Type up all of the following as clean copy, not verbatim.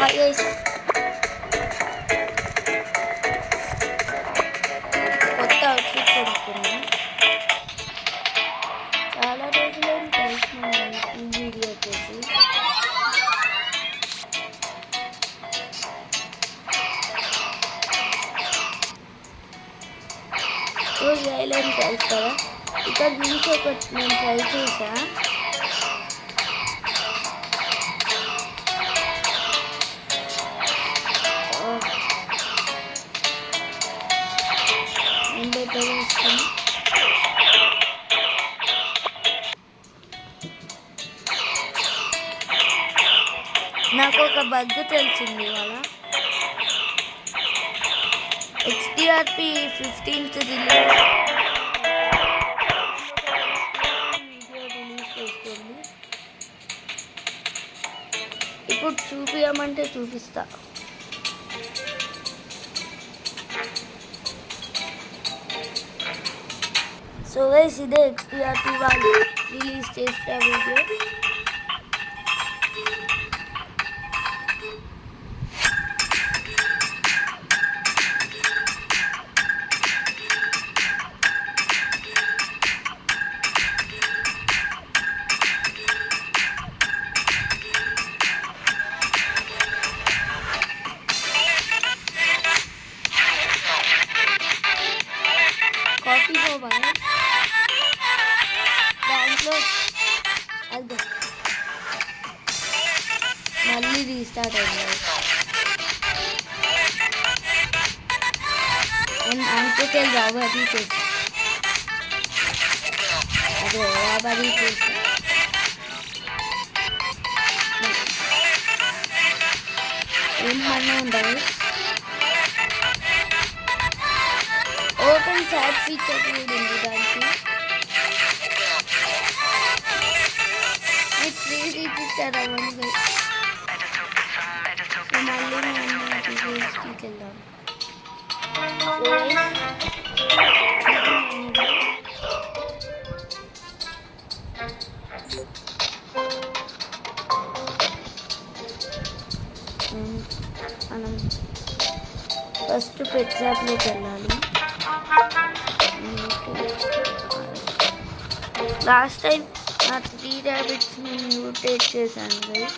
Guys కొత్త outfit కొనుక్కున్నా. చాలా రోజులైన కలిసినాను ఈ వీడియో వచ్చేసి. రోజు ఐలాండ్ టైల్స్ కదా, ఇక్కడ నుంచి ఒకటి నేను ట్రై చేసా. నాకు ఒక బగ్ తెలిసింది ఇవాళ. XDRP 15th వీడియో రిలీజ్ చేస్తుంది. ఇప్పుడు చూపించమంటే చూపిస్తా. సో గైస్ ఇదే XDRP వాళ్ళు రిలీజ్ చేసిన వీడియో. కాఫీ పోవాలి దాంట్లో అది మళ్ళీ రీస్టార్ట్ అయింది. నేను అంతకే రాబరీ చేస్తాను. అదే రాబరీ చేస్తాను. ఏం మనీ ఉండాలి. ఓపెన్ చాట్ ఫీచర్ కూడా ఉంది దానికి. మీకు ఫ్రీ రీజిస్టర్ అవ్వండి. మళ్ళీ మనం డీటెయిల్స్కి వెళ్దాం. మనం ఫస్ట్ పెట్ షాప్లోకి వెళ్ళాలి. లాస్ట్ టైం నా 3 ర్యాబిట్స్ని మ్యూటేట్ చేశాను గైస్.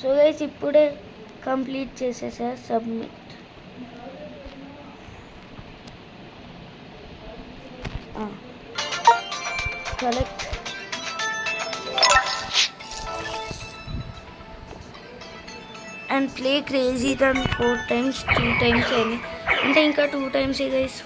సో గైస్ ఇప్పుడే కంప్లీట్ చేసేసా. Submit. Collect and play crazy run 4 times 2 times అయింది. అంటే ఇంకా 2 times గైస్.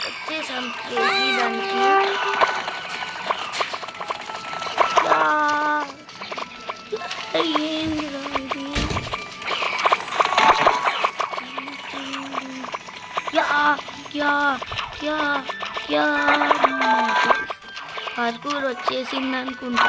వచ్చేసాం క్రేజీ రన్కి. పార్కూర్ వచ్చేసింది అనుకుంటా.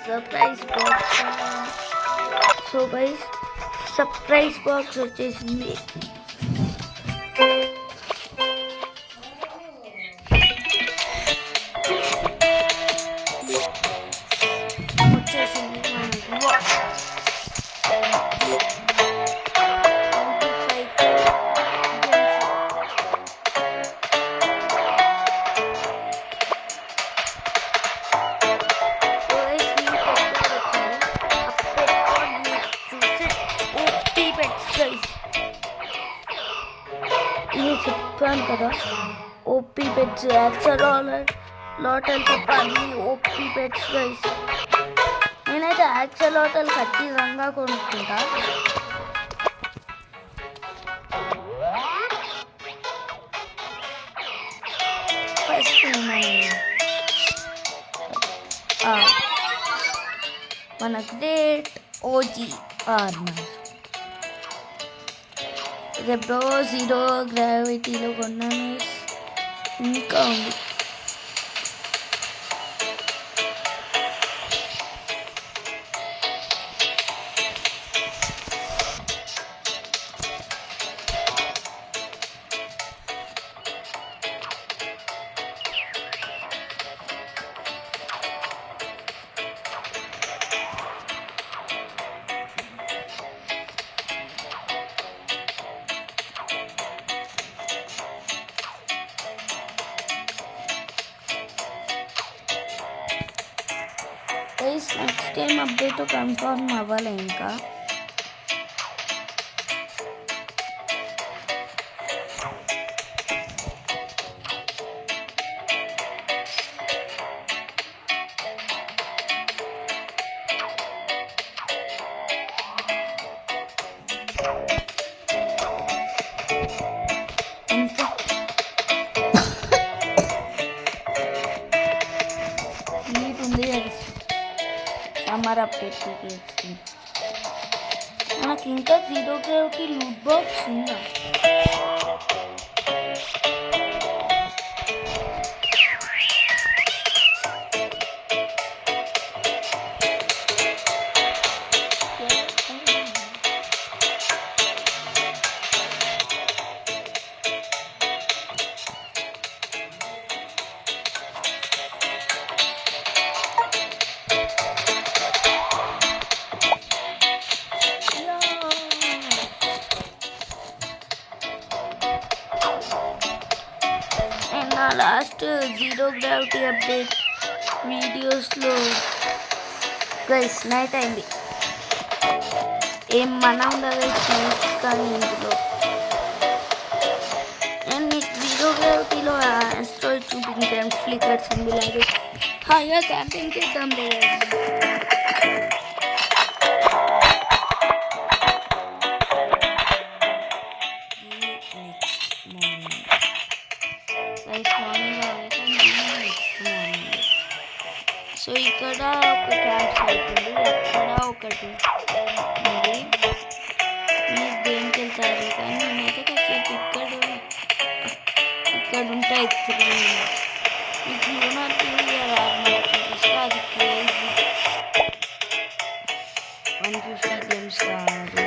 Surprise box. So guys surprise box వచ్చేసింది. చెప్పాను కదా ఓపీ పెట్స్ యాక్సలాటల్ తప్ప అన్ని ఓపీ పెట్స్ గైస్. నేనైతే యాక్సలాటల్ ఖచ్చితంగా కొనుక్కుంటా. ఫస్ట్ మన గ్రేట్ ఓజీ ఆర్మర్ రెబ్రో జీరో గ్రావిటీలో కొన్నాను. ఇంకా ఉంది. నెక్స్ట్ టైం అప్డేట్ కన్ఫర్మ్ అవ్వాలి ఇంకా. నీట్ ఉంది సమ్మర్ అప్డేట్ మనకి ఇంకా జీరో గ్రావిటీ లూట్ బాక్స్ ఉందా? నా లాస్ట్ జీరో గ్రావిటీ అప్డేట్ వీడియోస్లో గైస్ నైట్ అయింది. ఏం మన ఉండదు స్నేక్స్ కానీ ఇందులో. నేను మీకు జీరో గ్రావిటీలో ఆస్ట్రాయిడ్ చూపించాను ఫ్లికర్ సింబల్. అది హాయిగా క్యాంపింగ్ చేద్దాం లేదు. సో ఇక్కడ ఒక క్యాంప్ సైట్ ఉంది, అక్కడ ఒకటి ఉంది. మీరు దేనికి వెళ్తారు కానీ నేనైతే కాసేపు ఇక్కడ ఉంటాయి. మీకు లూనార్ చూపిస్తే అది క్రేజీ 150 గేమ్స్ కాదు.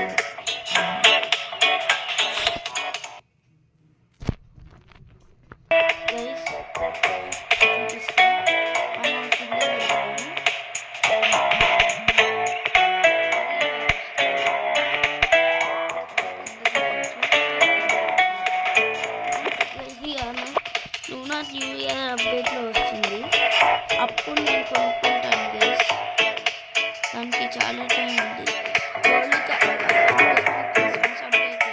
లూనార్ న్యూ ఇయర్ అప్డేట్లో వస్తుంది, అప్పుడు నేను కొనుక్కుంటాను గైస్. దానికి చాలా టైం ఉంది. వరల్డ్ కప్ క్రిస్మస్ అప్డేట్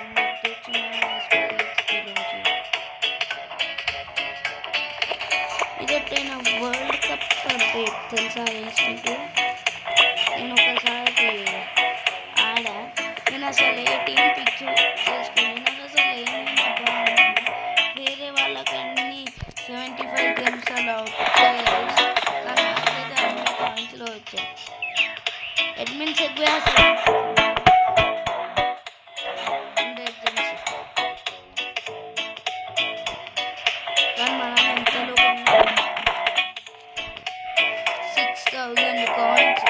ఇదైనా వరల్డ్ కప్ అప్డేట్ తెలుసా గైస్ మీకు? నేను ఒకసారి ఆడా, నేను అసలు ఏ టీం పిక్ చేసుకుని నాకు అసలు ఏమైనా బాగుంటుంది. వేరే వాళ్ళకన్నీ 75 గేమ్స్ అలా వచ్చాయి, కానీ నాకైతే అన్ని పాయింట్స్లో వచ్చాయి. అడ్మిన్ సెగ్వే అసలు 100 గేమ్స్, కానీ మనం ఎంతలో 6000 కాయిన్స్.